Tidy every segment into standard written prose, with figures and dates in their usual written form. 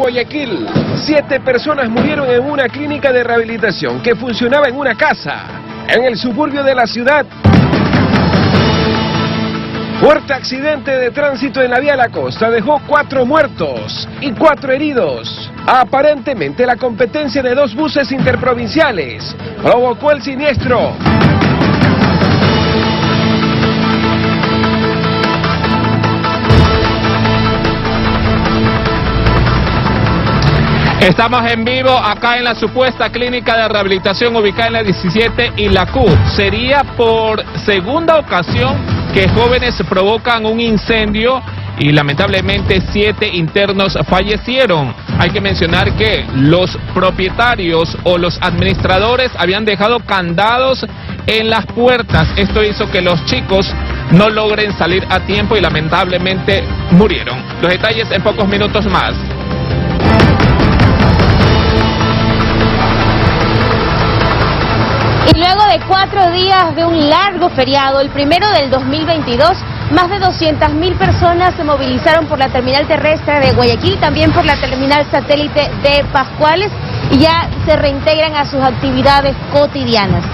Guayaquil, 7 personas murieron en una clínica de rehabilitación que funcionaba en una casa, en el suburbio de la ciudad. Fuerte accidente de tránsito en la vía La Costa dejó 4 muertos y 4 heridos. Aparentemente la competencia de 2 buses interprovinciales provocó el siniestro. Estamos en vivo acá en la supuesta clínica de rehabilitación ubicada en la 17 y la Q. Sería por segunda ocasión que jóvenes provocan un incendio y lamentablemente 7 internos fallecieron. Hay que mencionar que los propietarios o los administradores habían dejado candados en las puertas. Esto hizo que los chicos no logren salir a tiempo y lamentablemente murieron. Los detalles en pocos minutos más. Y luego de 4 días de un largo feriado, el primero del 2022, más de 200.000 personas se movilizaron por la terminal terrestre de Guayaquil, también por la terminal satélite de Pascuales, y ya se reintegran a sus actividades cotidianas.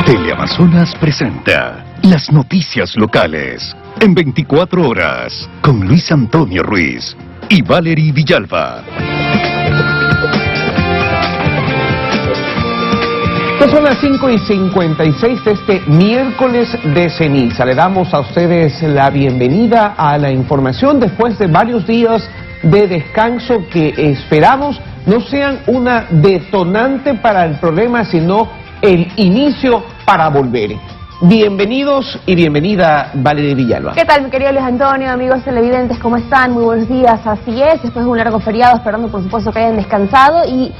Teleamazonas presenta las noticias locales en 24 horas con Luis Antonio Ruiz y Valery Villalba. Son las 5:56 de este miércoles de ceniza. Le damos a ustedes la bienvenida a la información después de varios días de descanso que esperamos no sean una detonante para el problema, sino el inicio para volver. Bienvenidos y bienvenida Valery Villalba. ¿Qué tal, mi querido Luis Antonio, amigos televidentes? ¿Cómo están? Muy buenos días. Así es, después de un largo feriado, esperando por supuesto que hayan descansado y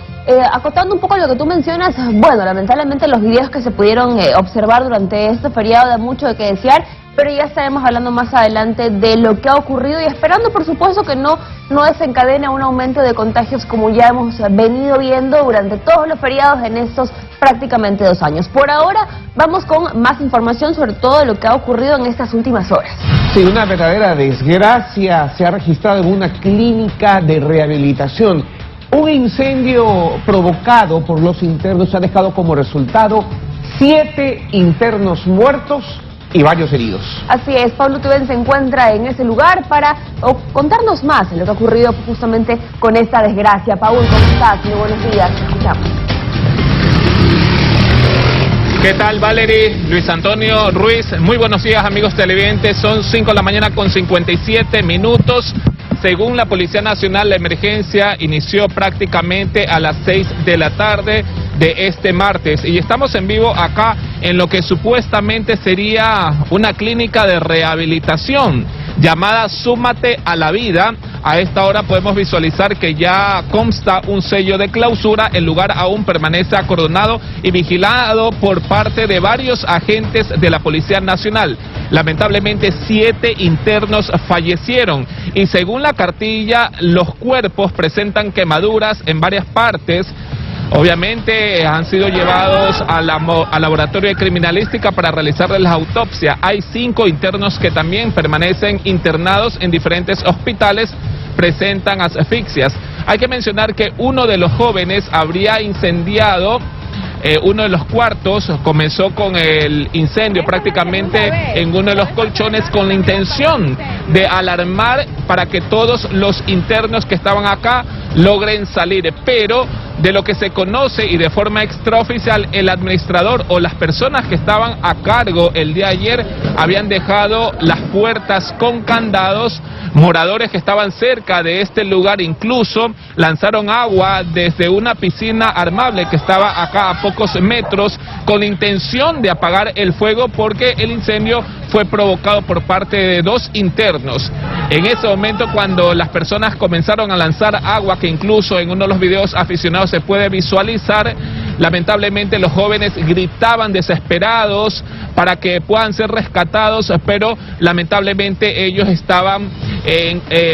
acotando un poco lo que tú mencionas, bueno, lamentablemente los videos que se pudieron observar durante este feriado dan mucho de qué desear, pero ya estaremos hablando más adelante de lo que ha ocurrido y esperando por supuesto que no desencadene un aumento de contagios como ya hemos venido viendo durante todos los feriados en estos prácticamente 2 años. Por ahora vamos con más información sobre todo lo que ha ocurrido en estas últimas horas. Sí, una verdadera desgracia se ha registrado en una clínica de rehabilitación. Un incendio provocado por los internos ha dejado como resultado 7 internos muertos y varios heridos. Así es, Pablo Tubén se encuentra en ese lugar para contarnos más de lo que ha ocurrido justamente con esta desgracia. Pablo, ¿cómo estás? Muy buenos días, te escuchamos. ¿Qué tal, Valery? Luis Antonio Ruiz, muy buenos días, amigos televidentes. Son 5 de la mañana con 57 minutos. Según la Policía Nacional, la emergencia inició prácticamente a las 6 de la tarde de este martes. Y estamos en vivo acá en lo que supuestamente sería una clínica de rehabilitación llamada Súmate a la Vida. A esta hora podemos visualizar que ya consta un sello de clausura. El lugar aún permanece acordonado y vigilado por parte de varios agentes de la Policía Nacional. Lamentablemente 7 internos fallecieron y según la cartilla los cuerpos presentan quemaduras en varias partes. Obviamente han sido llevados al laboratorio de criminalística para realizarles la autopsia. Hay 5 internos que también permanecen internados en diferentes hospitales, presentan asfixias. Hay que mencionar que uno de los jóvenes habría incendiado uno de los cuartos, comenzó con el incendio prácticamente en uno de los colchones con la intención de alarmar para que todos los internos que estaban acá logren salir, pero de lo que se conoce y de forma extraoficial, el administrador o las personas que estaban a cargo el día de ayer habían dejado las puertas con candados. Moradores que estaban cerca de este lugar incluso lanzaron agua desde una piscina armable que estaba acá a pocos metros con la intención de apagar el fuego porque el incendio fue provocado por parte de 2 internos. En ese momento, cuando las personas comenzaron a lanzar agua, que incluso en uno de los videos aficionados se puede visualizar, lamentablemente los jóvenes gritaban desesperados para que puedan ser rescatados, pero lamentablemente ellos estaban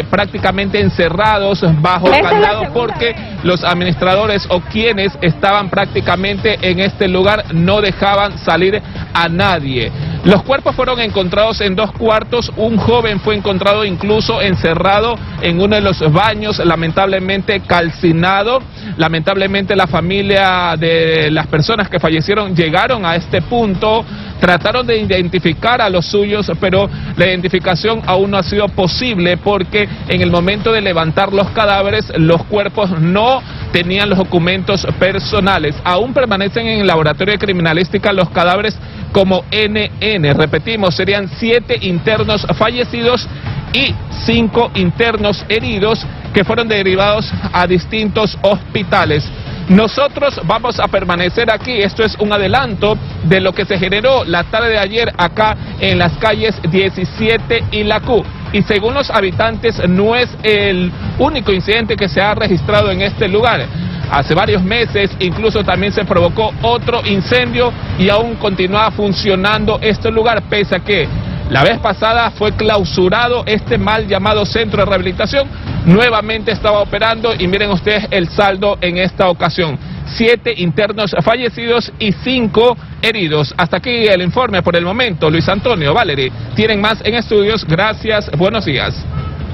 prácticamente encerrados bajo candado porque los administradores o quienes estaban prácticamente en este lugar no dejaban salir a nadie. Los cuerpos fueron encontrados en 2 cuartos, un joven fue encontrado incluso encerrado en uno de los baños, lamentablemente calcinado. Lamentablemente la familia de las personas que fallecieron llegaron a este punto, trataron de identificar a los suyos, pero la identificación aún no ha sido posible porque en el momento de levantar los cadáveres, los cuerpos no tenían los documentos personales. Aún permanecen en el laboratorio de criminalística los cadáveres como NN. Repetimos, serían 7 internos fallecidos y 5 internos heridos que fueron derivados a distintos hospitales. Nosotros vamos a permanecer aquí, esto es un adelanto de lo que se generó la tarde de ayer acá en las calles 17 y la Q. Y según los habitantes no es el único incidente que se ha registrado en este lugar. Hace varios meses incluso también se provocó otro incendio y aún continúa funcionando este lugar, pese a que la vez pasada fue clausurado este mal llamado centro de rehabilitación, nuevamente estaba operando y miren ustedes el saldo en esta ocasión. 7 internos fallecidos y 5 heridos. Hasta aquí el informe por el momento. Luis Antonio, Valerie, tienen más en estudios. Gracias, buenos días.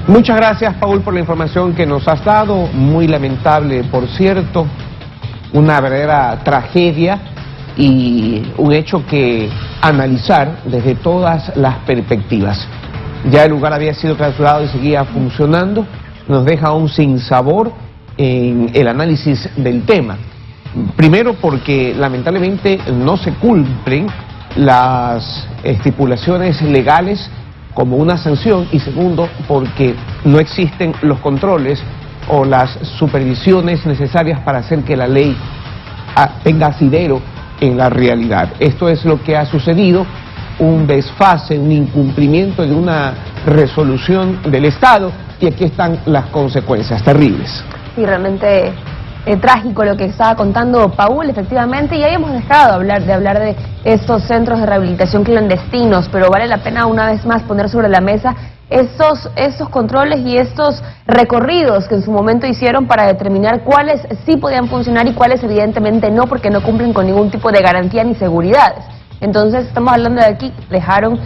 Muchas gracias, Paul, por la información que nos has dado. Muy lamentable, por cierto, una verdadera tragedia y un hecho que analizar desde todas las perspectivas. Ya el lugar había sido clausurado y seguía funcionando. Nos deja un sinsabor en el análisis del tema. Primero porque lamentablemente no se cumplen las estipulaciones legales como una sanción, y segundo porque no existen los controles o las supervisiones necesarias para hacer que la ley tenga asidero en la realidad. Esto es lo que ha sucedido, un desfase, un incumplimiento de una resolución del Estado, y aquí están las consecuencias terribles. Sí, realmente trágico lo que estaba contando Paul, efectivamente, y ahí hemos dejado de hablar de estos centros de rehabilitación clandestinos, pero vale la pena una vez más poner sobre la mesa estos controles y estos recorridos que en su momento hicieron para determinar cuáles sí podían funcionar y cuáles evidentemente no, porque no cumplen con ningún tipo de garantía ni seguridades. Entonces estamos hablando de aquí, dejaron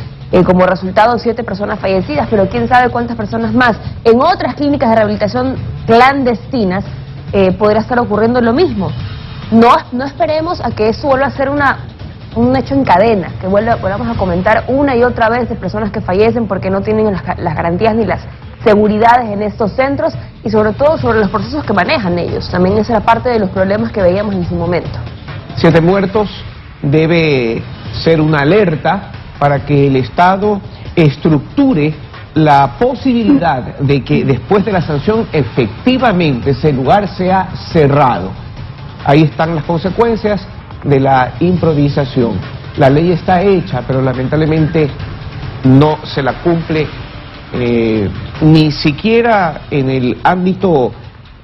como resultado 7 personas fallecidas, pero quién sabe cuántas personas más. En otras clínicas de rehabilitación clandestinas podría estar ocurriendo lo mismo. No esperemos a que eso vuelva a ser un hecho en cadena, que volvamos a comentar una y otra vez de personas que fallecen porque no tienen las garantías ni las seguridades en estos centros, y sobre todo sobre los procesos que manejan ellos. También esa era parte de los problemas que veíamos en su momento. 7 muertos debe ser una alerta para que el Estado estructure la posibilidad de que después de la sanción efectivamente ese lugar sea cerrado. Ahí están las consecuencias de la improvisación. La ley está hecha, pero lamentablemente no se la cumple ni siquiera en el ámbito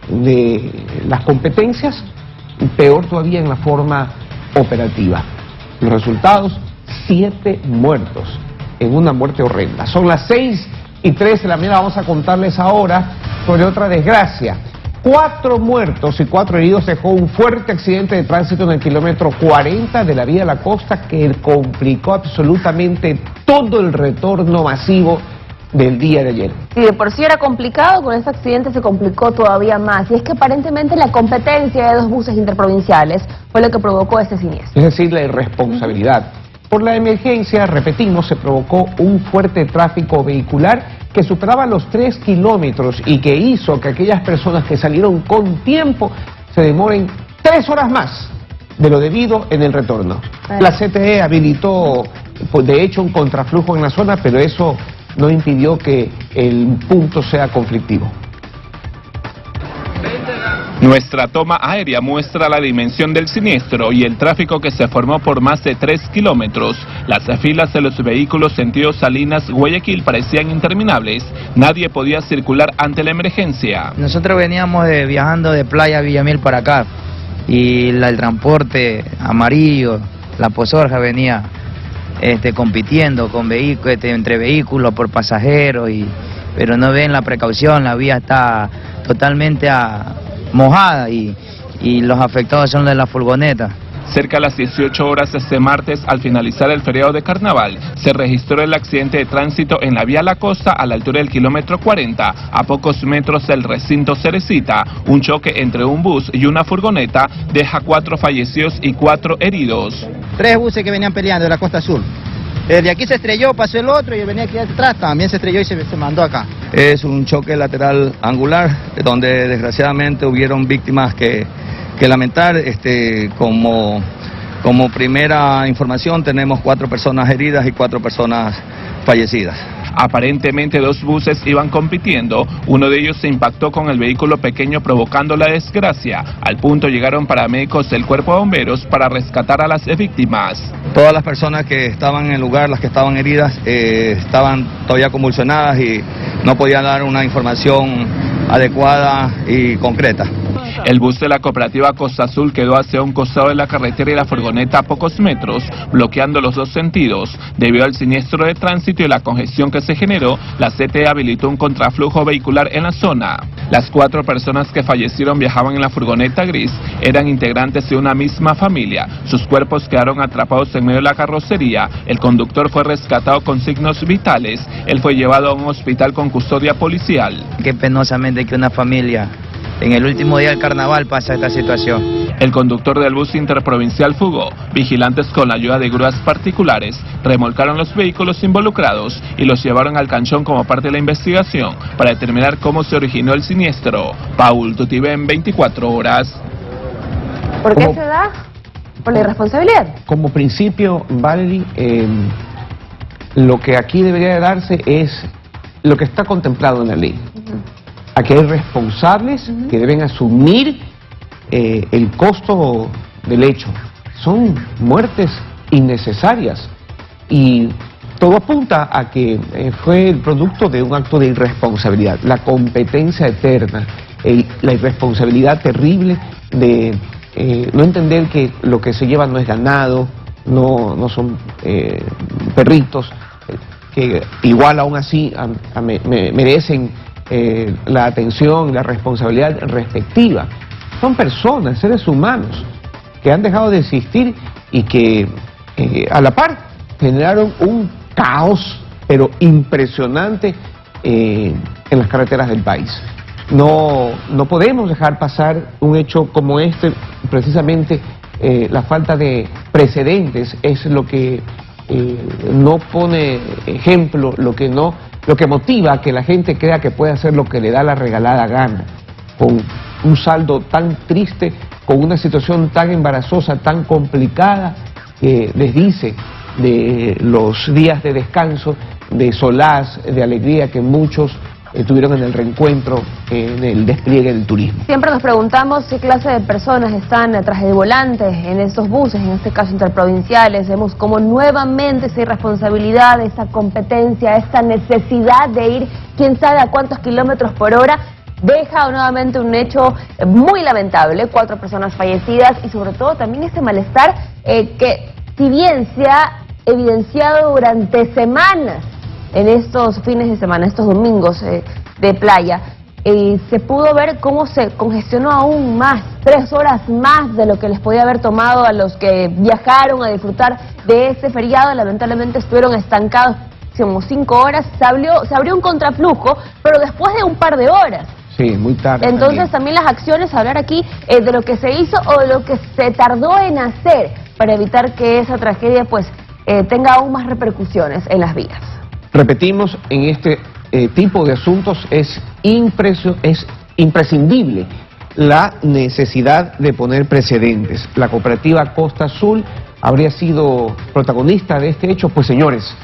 de las competencias, peor todavía en la forma operativa. Los resultados: 7 muertos en una muerte horrenda. Son las 6:03 de la mañana. Vamos a contarles ahora sobre otra desgracia. 4 muertos y 4 heridos dejó un fuerte accidente de tránsito en el kilómetro 40 de la vía de la costa, que complicó absolutamente todo el retorno masivo del día de ayer. Si de por sí era complicado, con este accidente se complicó todavía más. Y es que aparentemente la competencia de 2 buses interprovinciales fue lo que provocó este siniestro. Es decir, la irresponsabilidad. Por la emergencia, repetimos, se provocó un fuerte tráfico vehicular que superaba los 3 kilómetros y que hizo que aquellas personas que salieron con tiempo se demoren 3 horas más de lo debido en el retorno. La CTE habilitó, de hecho, un contraflujo en la zona, pero eso no impidió que el punto sea conflictivo. Nuestra toma aérea muestra la dimensión del siniestro y el tráfico que se formó por más de 3 kilómetros. Las filas de los vehículos sentido Salinas-Guayaquil parecían interminables. Nadie podía circular ante la emergencia. Nosotros veníamos viajando de Playa Villamil para acá, y el transporte amarillo, la Pozorja, venía compitiendo con entre vehículos por pasajeros, y pero no ven la precaución, la vía está totalmente mojada y los afectados son de la furgoneta. Cerca a las 18 horas de este martes, al finalizar el feriado de Carnaval, se registró el accidente de tránsito en la vía La Costa a la altura del kilómetro 40, a pocos metros del recinto Cerecita. Un choque entre un bus y una furgoneta deja 4 fallecidos y 4 heridos. 3 buses que venían peleando de la Costa Sur. De aquí se estrelló, pasó el otro y venía aquí atrás, también se estrelló y se mandó acá. Es un choque lateral angular, donde desgraciadamente hubieron víctimas que lamentar. Como primera información tenemos 4 personas heridas y 4 personas fallecidas. Aparentemente 2 buses iban compitiendo, uno de ellos se impactó con el vehículo pequeño provocando la desgracia. Al punto llegaron paramédicos del cuerpo de bomberos para rescatar a las víctimas. Todas las personas que estaban en el lugar, las que estaban heridas, estaban todavía convulsionadas y no podían dar una información adecuada y concreta. El bus de la cooperativa Costa Azul quedó hacia un costado de la carretera y la furgoneta a pocos metros, bloqueando los 2 sentidos. Debido al siniestro de tránsito y la congestión que se generó, la CTE habilitó un contraflujo vehicular en la zona. Las 4 personas que fallecieron viajaban en la furgoneta gris, eran integrantes de una misma familia. Sus cuerpos quedaron atrapados en medio de la carrocería. El conductor fue rescatado con signos vitales. Él fue llevado a un hospital con custodia policial. Qué penosamente que una familia en el último día del carnaval pasa esta situación. El conductor del bus interprovincial fugó. Vigilantes con la ayuda de grúas particulares remolcaron los vehículos involucrados y los llevaron al canchón como parte de la investigación para determinar cómo se originó el siniestro. Paul Tutibén, 24 horas. ¿Por qué se da? Por la irresponsabilidad. Como principio, Valerie, lo que aquí debería de darse es lo que está contemplado en la ley. Aquí hay responsables que deben asumir el costo del hecho. Son muertes innecesarias y todo apunta a que fue el producto de un acto de irresponsabilidad, la competencia eterna, la irresponsabilidad terrible de no entender que lo que se lleva no es ganado, no son perritos, que igual aún así merecen la atención y la responsabilidad respectiva. Son personas, seres humanos, que han dejado de existir y que a la par generaron un caos, pero impresionante en las carreteras del país. No podemos dejar pasar un hecho como este. Precisamente la falta de precedentes es lo que no pone ejemplo, lo que motiva a que la gente crea que puede hacer lo que le da la regalada gana, con un saldo tan triste, con una situación tan embarazosa, tan complicada, que les dice de los días de descanso, de solaz, de alegría que muchos tuvieron en el reencuentro, en el despliegue del turismo. Siempre nos preguntamos qué clase de personas están tras el volante en estos buses, en este caso interprovinciales. Vemos cómo nuevamente esa irresponsabilidad, esa competencia, esta necesidad de ir quién sabe a cuántos kilómetros por hora, deja nuevamente un hecho muy lamentable, 4 personas fallecidas y sobre todo también este malestar que si bien se ha evidenciado durante semanas, en estos fines de semana, estos domingos de playa, se pudo ver cómo se congestionó aún más, 3 horas más de lo que les podía haber tomado a los que viajaron a disfrutar de ese feriado. Lamentablemente estuvieron estancados como 5 horas, se abrió un contraflujo, pero después de un par de horas. Sí, muy tarde. Entonces también las acciones, hablar aquí de lo que se hizo o de lo que se tardó en hacer para evitar que esa tragedia pues tenga aún más repercusiones en las vías. Repetimos, en este tipo de asuntos es imprescindible la necesidad de poner precedentes. La cooperativa Costa Azul habría sido protagonista de este hecho, pues señores,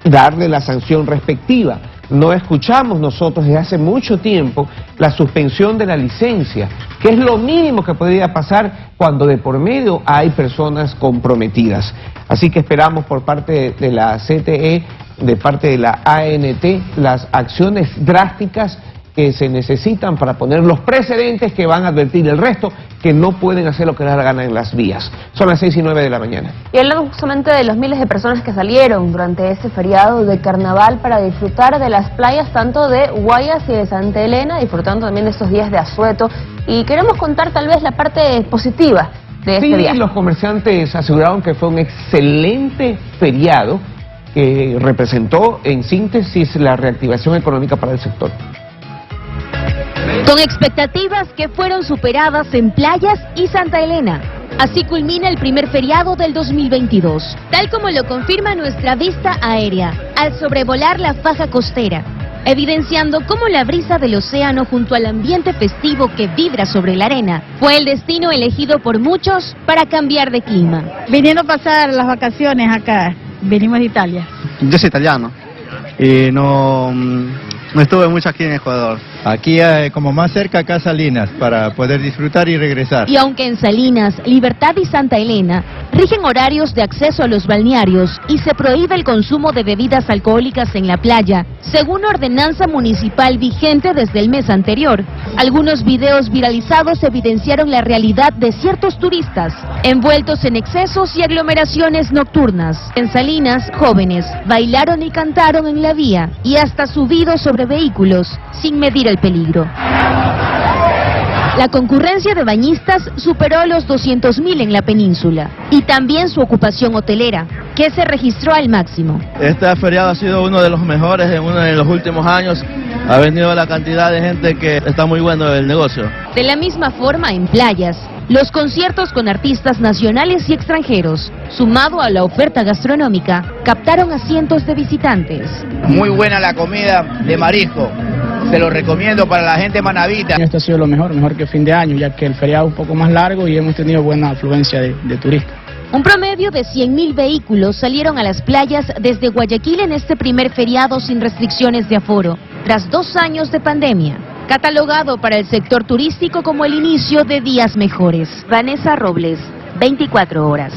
darle la sanción respectiva. No escuchamos nosotros desde hace mucho tiempo la suspensión de la licencia, que es lo mínimo que podría pasar cuando de por medio hay personas comprometidas. Así que esperamos por parte de la CTE, de parte de la ANT, las acciones drásticas que se necesitan para poner los precedentes que van a advertir el resto que no pueden hacer lo que les da la gana en las vías. Son las 6:09 de la mañana. Y hablamos justamente de los miles de personas que salieron durante ese feriado de carnaval para disfrutar de las playas tanto de Guayas y de Santa Elena, disfrutando también de estos días de asueto. Y queremos contar tal vez la parte positiva de este viaje. Los comerciantes aseguraron que fue un excelente feriado que representó en síntesis la reactivación económica para el sector. Con expectativas que fueron superadas en Playas y Santa Elena. Así culmina el primer feriado del 2022, tal como lo confirma nuestra vista aérea, al sobrevolar la faja costera, evidenciando cómo la brisa del océano junto al ambiente festivo que vibra sobre la arena fue el destino elegido por muchos para cambiar de clima. Viniendo a pasar las vacaciones acá, venimos de Italia. Yo soy italiano y no estuve mucho aquí en Ecuador. Aquí como más cerca acá Salinas para poder disfrutar y regresar. Y aunque en Salinas, Libertad y Santa Elena rigen horarios de acceso a los balnearios y se prohíbe el consumo de bebidas alcohólicas en la playa, según ordenanza municipal vigente desde el mes anterior, algunos videos viralizados evidenciaron la realidad de ciertos turistas envueltos en excesos y aglomeraciones nocturnas. En Salinas, jóvenes bailaron y cantaron en la vía y hasta subidos sobre vehículos sin medir el peligro. La concurrencia de bañistas superó los 200.000 en la península y también su ocupación hotelera, que se registró al máximo. Este feriado ha sido uno de los mejores en los últimos años. Ha venido la cantidad de gente que está muy bueno el negocio. De la misma forma, en Playas, los conciertos con artistas nacionales y extranjeros, sumado a la oferta gastronómica, captaron a cientos de visitantes. Muy buena la comida de marisco. Se lo recomiendo para la gente manavita. Esto ha sido lo mejor que fin de año, ya que el feriado es un poco más largo y hemos tenido buena afluencia de turistas. Un promedio de 100.000 vehículos salieron a las playas desde Guayaquil en este primer feriado sin restricciones de aforo, tras 2 años de pandemia, catalogado para el sector turístico como el inicio de días mejores. Vanessa Robles, 24 horas.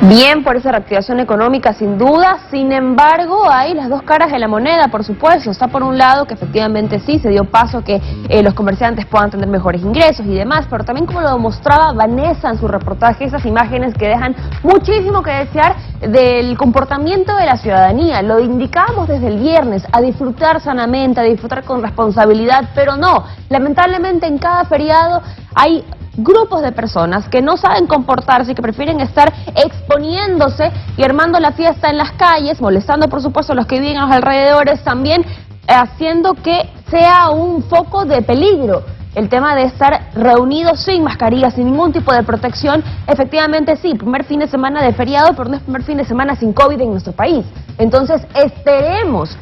Bien por esa reactivación económica, sin duda. Sin embargo, hay las dos caras de la moneda, por supuesto. Está por un lado que efectivamente sí, se dio paso a que los comerciantes puedan tener mejores ingresos y demás, pero también, como lo mostraba Vanessa en su reportaje, esas imágenes que dejan muchísimo que desear del comportamiento de la ciudadanía. Lo indicábamos desde el viernes, a disfrutar sanamente, a disfrutar con responsabilidad, pero no. Lamentablemente en cada feriado hay grupos de personas que no saben comportarse y que prefieren estar exponiéndose y armando la fiesta en las calles, molestando por supuesto a los que viven a los alrededores, también haciendo que sea un foco de peligro. El tema de estar reunidos sin mascarilla, sin ningún tipo de protección, efectivamente sí, primer fin de semana de feriado, pero no es primer fin de semana sin COVID en nuestro país. Entonces esperemos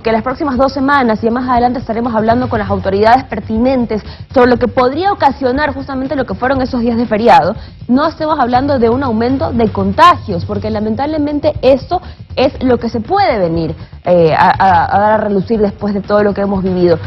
que las próximas 2 semanas y más adelante estaremos hablando con las autoridades pertinentes sobre lo que podría ocasionar justamente lo que fueron esos días de feriado. No estemos hablando de un aumento de contagios, porque lamentablemente esto es lo que se puede venir a dar a relucir después de todo lo que hemos vivido.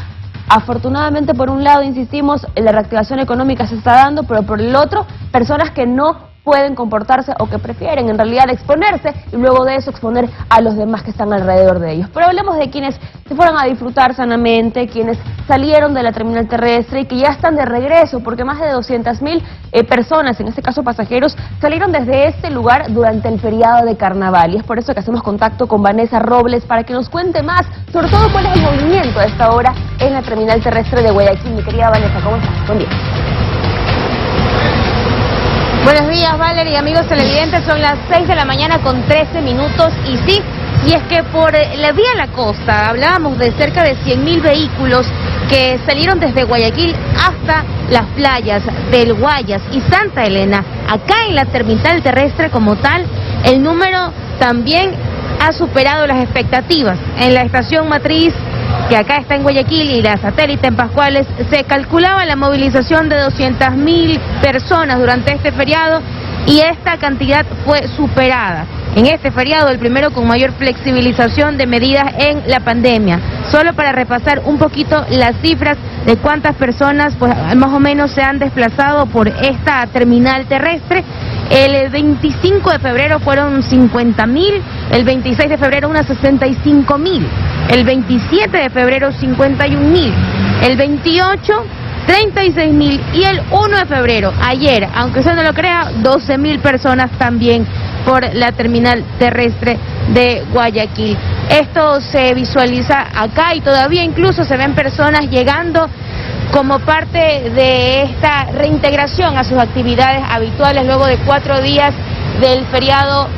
Afortunadamente, por un lado, insistimos, la reactivación económica se está dando, pero por el otro, personas que no pueden comportarse o que prefieren en realidad exponerse y luego de eso exponer a los demás que están alrededor de ellos. Pero hablemos de quienes se fueron a disfrutar sanamente, quienes salieron de la terminal terrestre y que ya están de regreso, porque más de 200.000 personas, en este caso pasajeros, salieron desde este lugar durante el feriado de carnaval. Y es por eso que hacemos contacto con Vanessa Robles para que nos cuente más, sobre todo cuál es el movimiento a esta hora en la terminal terrestre de Guayaquil. Mi querida Vanessa, ¿cómo estás? Buen día. Buenos días, Valeria y amigos televidentes, son las 6 de la mañana con 13 minutos y sí, y es que por la vía La Costa hablábamos de cerca de 100.000 vehículos que salieron desde Guayaquil hasta las playas del Guayas y Santa Elena. Acá en la terminal terrestre como tal, el número también ha superado las expectativas. En la estación matriz, que acá está en Guayaquil, y la satélite en Pascuales, se calculaba la movilización de 200.000 personas durante este feriado y esta cantidad fue superada. En este feriado, el primero con mayor flexibilización de medidas en la pandemia. Solo para repasar un poquito las cifras de cuántas personas pues más o menos se han desplazado por esta terminal terrestre. El 25 de febrero fueron 50.000, el 26 de febrero unas 65.000. El 27 de febrero 51.000, el 28 36.000 y el 1 de febrero, ayer, aunque usted no lo crea, 12.000 personas también por la terminal terrestre de Guayaquil. Esto se visualiza acá y todavía incluso se ven personas llegando como parte de esta reintegración a sus actividades habituales luego de 4 días del feriado,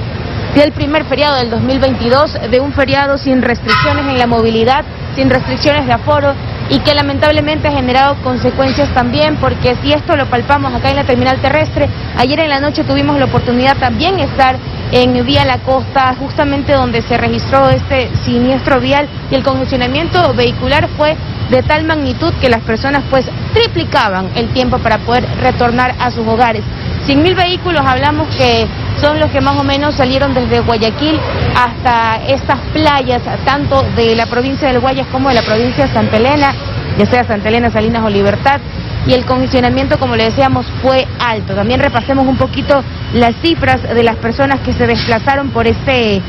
del primer feriado del 2022, de un feriado sin restricciones en la movilidad, sin restricciones de aforo y que lamentablemente ha generado consecuencias también, porque si esto lo palpamos acá en la terminal terrestre, ayer en la noche tuvimos la oportunidad también de estar en Vía La Costa, justamente donde se registró este siniestro vial y el congestionamiento vehicular fue de tal magnitud que las personas pues triplicaban el tiempo para poder retornar a sus hogares. 100.000 vehículos hablamos que son los que más o menos salieron desde Guayaquil hasta estas playas, tanto de la provincia del Guayas como de la provincia de Santa Elena, ya sea Santa Elena, Salinas o Libertad, y el congestionamiento, como le decíamos, fue alto. También repasemos un poquito las cifras de las personas que se desplazaron por este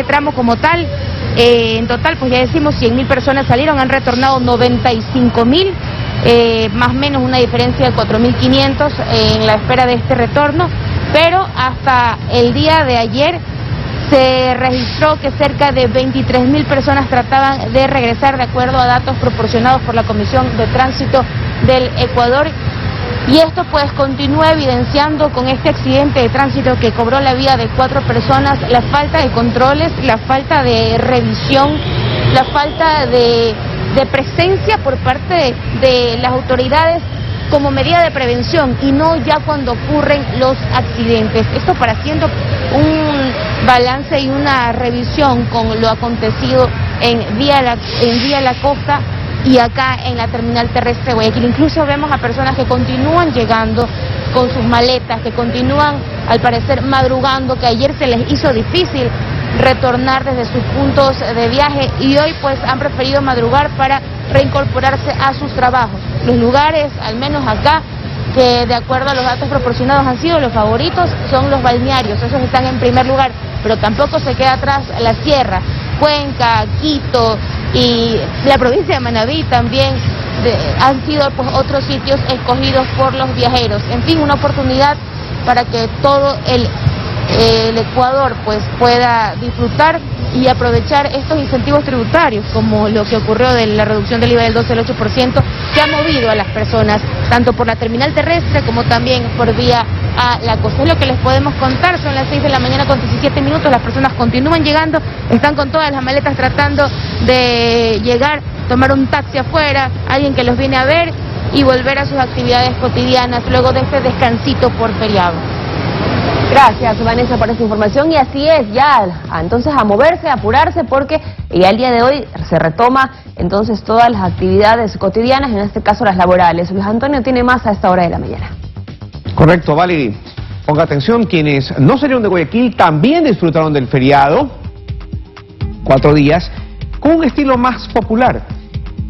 tramo como tal. En total, pues ya decimos, 100.000 personas salieron, han retornado 95.000, más o menos una diferencia de 4.500 en la espera de este retorno, pero hasta el día de ayer se registró que cerca de 23.000 personas trataban de regresar de acuerdo a datos proporcionados por la Comisión de Tránsito del Ecuador. Y esto pues continúa evidenciando con este accidente de tránsito que cobró la vida de 4 personas, la falta de controles, la falta de revisión, la falta de presencia por parte de las autoridades como medida de prevención y no ya cuando ocurren los accidentes. Esto para haciendo un balance y una revisión con lo acontecido en Vía La Costa y acá en la terminal terrestre de Guayaquil. Incluso vemos a personas que continúan llegando con sus maletas, que continúan al parecer madrugando, que ayer se les hizo difícil retornar desde sus puntos de viaje y hoy pues han preferido madrugar para reincorporarse a sus trabajos. Los lugares, al menos acá, que de acuerdo a los datos proporcionados han sido los favoritos, son los balnearios, esos están en primer lugar, pero tampoco se queda atrás la sierra, Cuenca, Quito y la provincia de Manabí también han sido pues otros sitios escogidos por los viajeros. En fin, una oportunidad para que todo el Ecuador pues pueda disfrutar y aprovechar estos incentivos tributarios, como lo que ocurrió de la reducción del IVA del 12 al 8%, que ha movido a las personas, tanto por la terminal terrestre como también por Vía a La Costa. Es lo que les podemos contar, son las 6 de la mañana con 17 minutos, las personas continúan llegando, están con todas las maletas tratando de llegar, tomar un taxi afuera, alguien que los viene a ver y volver a sus actividades cotidianas luego de este descansito por feriado. Gracias, Vanessa, por esta información. Y así es, ya, entonces a moverse, a apurarse, porque ya el día de hoy se retoma entonces todas las actividades cotidianas, en este caso las laborales. Luis Antonio tiene más a esta hora de la mañana. Correcto, Valerie. Ponga atención, quienes no salieron de Guayaquil también disfrutaron del feriado, 4 días, con un estilo más popular.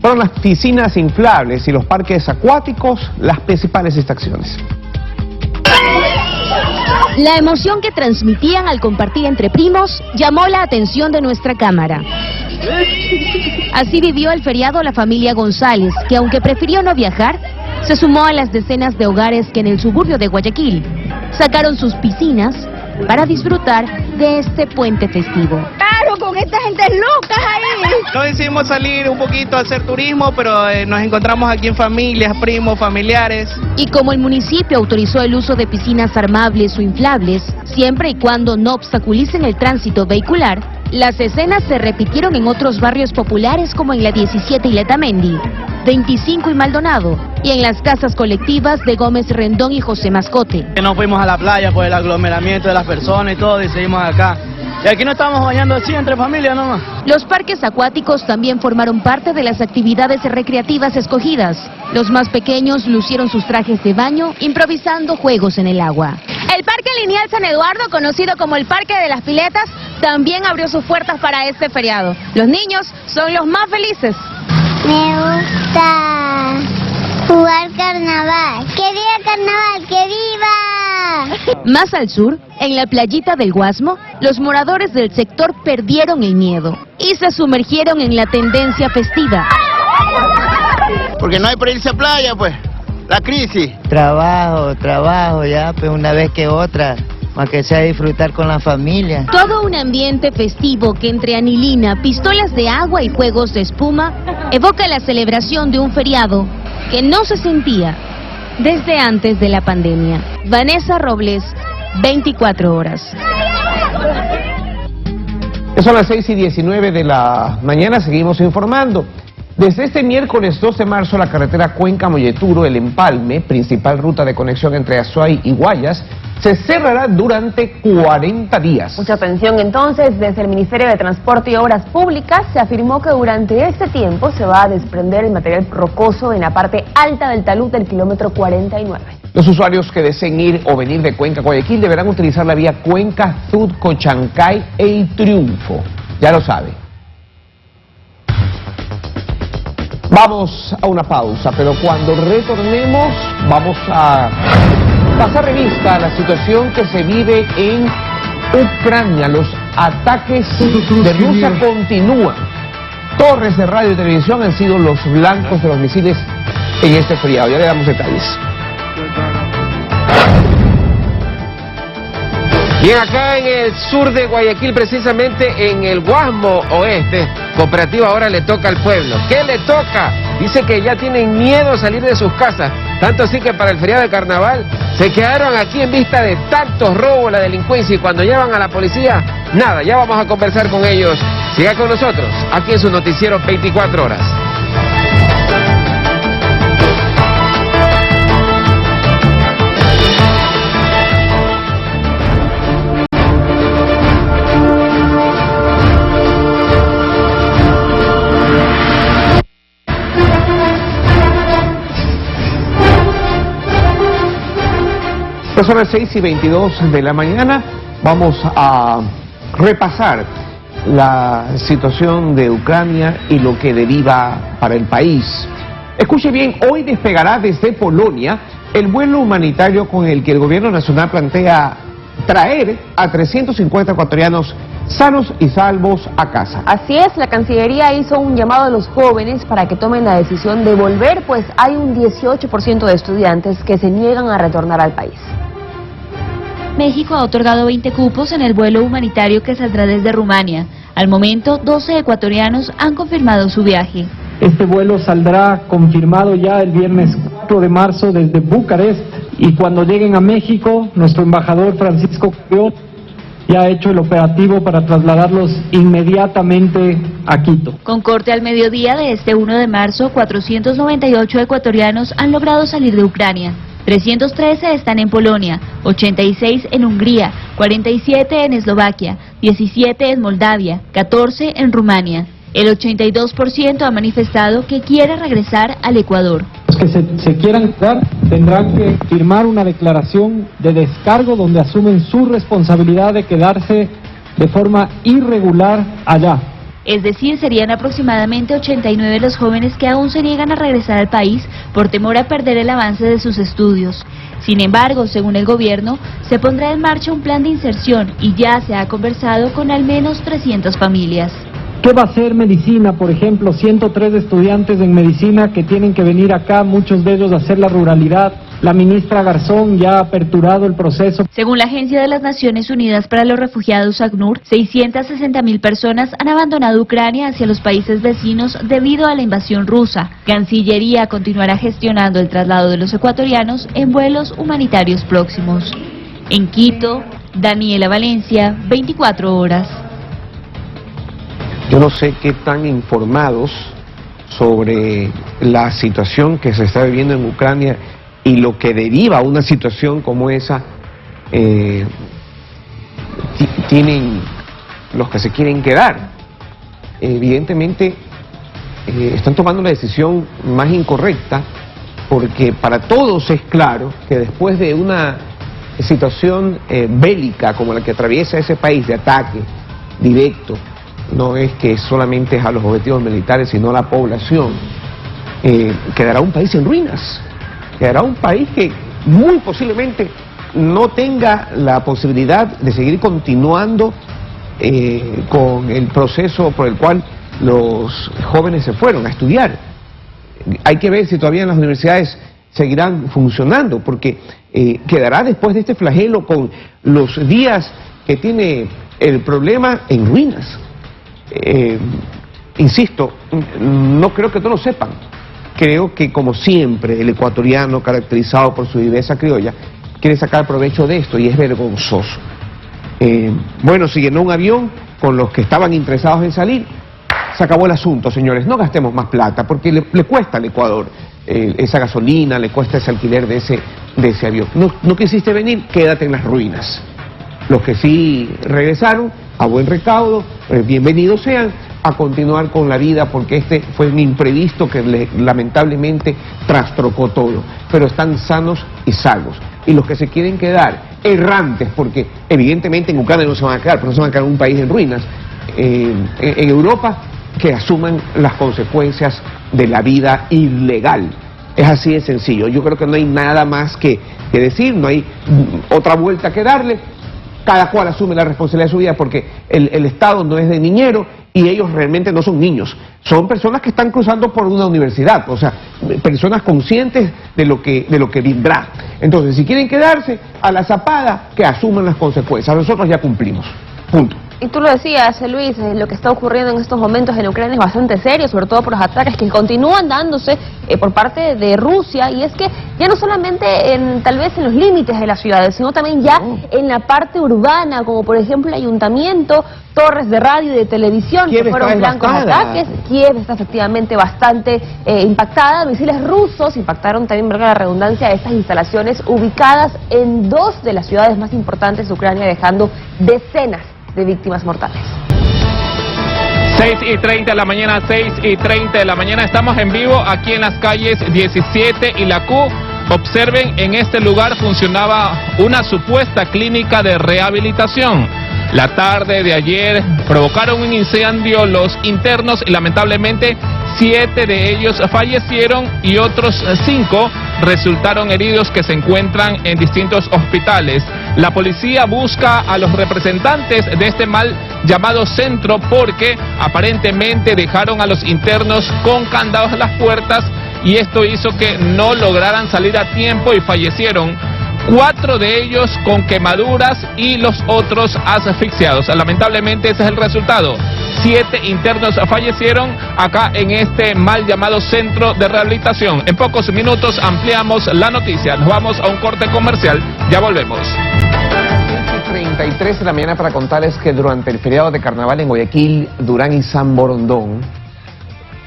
Fueron las piscinas inflables y los parques acuáticos las principales distracciones. La emoción que transmitían al compartir entre primos llamó la atención de nuestra cámara. Así vivió el feriado la familia González, que aunque prefirió no viajar, se sumó a las decenas de hogares que en el suburbio de Guayaquil sacaron sus piscinas para disfrutar de este puente festivo. Claro, con esta gente locas ahí. No decidimos salir un poquito a hacer turismo, pero nos encontramos aquí en familias, primos, familiares. Y como el municipio autorizó el uso de piscinas armables o inflables, siempre y cuando no obstaculicen el tránsito vehicular, las escenas se repitieron en otros barrios populares como en la 17 y Letamendi, 25 y Maldonado, y en las casas colectivas de Gómez Rendón y José Mascote. No fuimos a la playa por el aglomeramiento de las personas y todo, y seguimos acá. Y aquí no estamos bañando así entre familias nomás. Los parques acuáticos también formaron parte de las actividades recreativas escogidas. Los más pequeños lucieron sus trajes de baño, improvisando juegos en el agua. El Parque Lineal San Eduardo, conocido como el Parque de las Piletas, también abrió sus puertas para este feriado. Los niños son los más felices. Me gusta jugar carnaval. ¡Que viva carnaval! ¡Que viva! Más al sur, en la playita del Guasmo, los moradores del sector perdieron el miedo y se sumergieron en la tendencia festiva. Porque no hay para irse a playa, pues, la crisis. Trabajo, ya, pues una vez que otra, más que sea disfrutar con la familia. Todo un ambiente festivo que entre anilina, pistolas de agua y juegos de espuma evoca la celebración de un feriado que no se sentía desde antes de la pandemia. Vanessa Robles, 24 horas. Son las 6:19 de la mañana, seguimos informando. Desde este miércoles 2 de marzo, la carretera Cuenca-Molleturo, el Empalme, principal ruta de conexión entre Azuay y Guayas, se cerrará durante 40 días. Mucha atención entonces, desde el Ministerio de Transporte y Obras Públicas se afirmó que durante este tiempo se va a desprender el material rocoso en la parte alta del talud del kilómetro 49. Los usuarios que deseen ir o venir de Cuenca a Guayaquil deberán utilizar la vía Cuenca, Zutco, Chancay e Triunfo. Ya lo sabe. Vamos a una pausa, pero cuando retornemos vamos a pasar revista a la situación que se vive en Ucrania. Los ataques de Rusia continúan. Torres de radio y televisión han sido los blancos de los misiles en este feriado. Ya le damos detalles. Bien, acá en el sur de Guayaquil, precisamente en el Guasmo Oeste, Cooperativa ahora le toca al pueblo. ¿Qué le toca? Dice que ya tienen miedo a salir de sus casas, tanto así que para el feriado de carnaval se quedaron aquí en vista de tantos robos, la delincuencia, y cuando llevan a la policía, nada. Ya vamos a conversar con ellos. Siga con nosotros, aquí en su noticiero 24 horas. Son las 6:22 de la mañana. Vamos a repasar la situación de Ucrania y lo que deriva para el país. Escuche bien, hoy despegará desde Polonia el vuelo humanitario con el que el gobierno nacional plantea traer a 350 ecuatorianos sanos y salvos a casa. Así es, la Cancillería hizo un llamado a los jóvenes para que tomen la decisión de volver, pues hay un 18% de estudiantes que se niegan a retornar al país. México ha otorgado 20 cupos en el vuelo humanitario que saldrá desde Rumania. Al momento, 12 ecuatorianos han confirmado su viaje. Este vuelo saldrá confirmado ya el viernes 4 de marzo desde Bucarest, y cuando lleguen a México, nuestro embajador Francisco Carrión ya ha hecho el operativo para trasladarlos inmediatamente a Quito. Con corte al mediodía de este 1 de marzo, 498 ecuatorianos han logrado salir de Ucrania. 313 están en Polonia, 86 en Hungría, 47 en Eslovaquia, 17 en Moldavia, 14 en Rumania. El 82% ha manifestado que quiere regresar al Ecuador. Los que se quieran quedar tendrán que firmar una declaración de descargo donde asumen su responsabilidad de quedarse de forma irregular allá. Es decir, serían aproximadamente 89 los jóvenes que aún se niegan a regresar al país por temor a perder el avance de sus estudios. Sin embargo, según el gobierno, se pondrá en marcha un plan de inserción y ya se ha conversado con al menos 300 familias. ¿Qué va a hacer medicina? Por ejemplo, 103 estudiantes en medicina que tienen que venir acá, muchos de ellos a hacer la ruralidad. La ministra Garzón ya ha aperturado el proceso. Según la Agencia de las Naciones Unidas para los Refugiados, ACNUR, 660.000 personas han abandonado Ucrania hacia los países vecinos debido a la invasión rusa. Cancillería continuará gestionando el traslado de los ecuatorianos en vuelos humanitarios próximos. En Quito, Daniela Valencia, 24 horas. Yo no sé qué tan informados sobre la situación que se está viviendo en Ucrania y lo que deriva una situación como esa tienen los que se quieren quedar. Evidentemente están tomando la decisión más incorrecta, porque para todos es claro que después de una situación bélica como la que atraviesa ese país, de ataque directo, no es que solamente es a los objetivos militares, sino a la población, quedará un país en ruinas. Quedará un país que muy posiblemente no tenga la posibilidad de seguir continuando con el proceso por el cual los jóvenes se fueron a estudiar. Hay que ver si todavía en las universidades seguirán funcionando, porque quedará después de este flagelo con los días que tiene el problema en ruinas. Insisto, no creo que todos lo sepan. Creo que, como siempre, el ecuatoriano, caracterizado por su viveza criolla, quiere sacar provecho de esto y es vergonzoso. Bueno, se llenó un avión con los que estaban interesados en salir. Se acabó el asunto, señores. No gastemos más plata porque le cuesta al Ecuador esa gasolina, le cuesta ese alquiler de ese avión. No quisiste venir, quédate en las ruinas. Los que sí regresaron, a buen recaudo, bienvenidos sean a continuar con la vida, porque este fue un imprevisto que lamentablemente trastrocó todo. Pero están sanos y salvos. Y los que se quieren quedar errantes, porque evidentemente en Ucrania no se van a quedar, pero no se van a quedar en un país en ruinas, en Europa, que asuman las consecuencias de la vida ilegal. Es así de sencillo. Yo creo que no hay nada más que decir, no hay otra vuelta que darle. Cada cual asume la responsabilidad de su vida, porque el Estado no es de niñero y ellos realmente no son niños. Son personas que están cruzando por una universidad, o sea, personas conscientes de lo que vendrá. Entonces, si quieren quedarse a la zapada, que asuman las consecuencias. Nosotros ya cumplimos. Punto. Y tú lo decías, Luis, lo que está ocurriendo en estos momentos en Ucrania es bastante serio, sobre todo por los ataques que continúan dándose por parte de Rusia, y es que ya no solamente tal vez en los límites de las ciudades, sino también ya en la parte urbana, como por ejemplo el ayuntamiento, torres de radio y de televisión que fueron blancos de ataques. Kiev está efectivamente bastante impactada. Misiles rusos impactaron también, valga la redundancia, estas instalaciones ubicadas en 2 de las ciudades más importantes de Ucrania, dejando decenas de víctimas mortales. 6:30 de la mañana, 6:30 de la mañana. Estamos en vivo aquí en las calles 17 y la Q. Observen, en este lugar funcionaba una supuesta clínica de rehabilitación. La tarde de ayer provocaron un incendio los internos y lamentablemente 7 de ellos fallecieron y otros 5 resultaron heridos que se encuentran en distintos hospitales. La policía busca a los representantes de este mal llamado centro porque aparentemente dejaron a los internos con candados en las puertas y esto hizo que no lograran salir a tiempo y fallecieron. 4 de ellos con quemaduras y los otros asfixiados. Lamentablemente ese es el resultado. 7 internos fallecieron acá en este mal llamado centro de rehabilitación. En pocos minutos ampliamos la noticia. Nos vamos a un corte comercial. Ya volvemos. 6:33 de la mañana para contarles que durante el feriado de carnaval en Guayaquil, Durán y San Borondón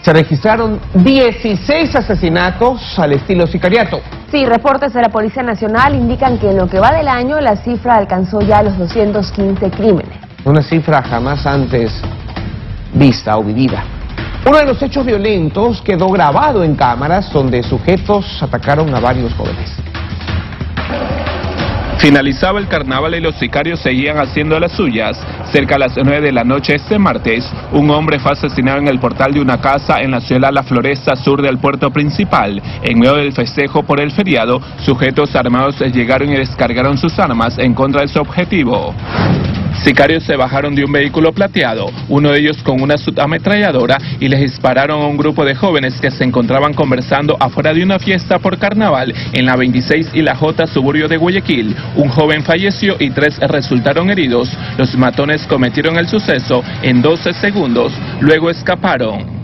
se registraron 16 asesinatos al estilo sicariato. Sí, reportes de la Policía Nacional indican que en lo que va del año la cifra alcanzó ya los 215 crímenes. Una cifra jamás antes vista o vivida. Uno de los hechos violentos quedó grabado en cámaras donde sujetos atacaron a varios jóvenes. Finalizaba el carnaval y los sicarios seguían haciendo las suyas. Cerca a las 9 de la noche este martes, un hombre fue asesinado en el portal de una casa en la ciudad La Floresta, sur del puerto principal. En medio del festejo por el feriado, sujetos armados llegaron y descargaron sus armas en contra de su objetivo. Sicarios se bajaron de un vehículo plateado, uno de ellos con una subametralladora, y les dispararon a un grupo de jóvenes que se encontraban conversando afuera de una fiesta por carnaval en la 26 y la J, suburbio de Guayaquil. Un joven falleció y 3 resultaron heridos. Los matones cometieron el suceso en 12 segundos, luego escaparon.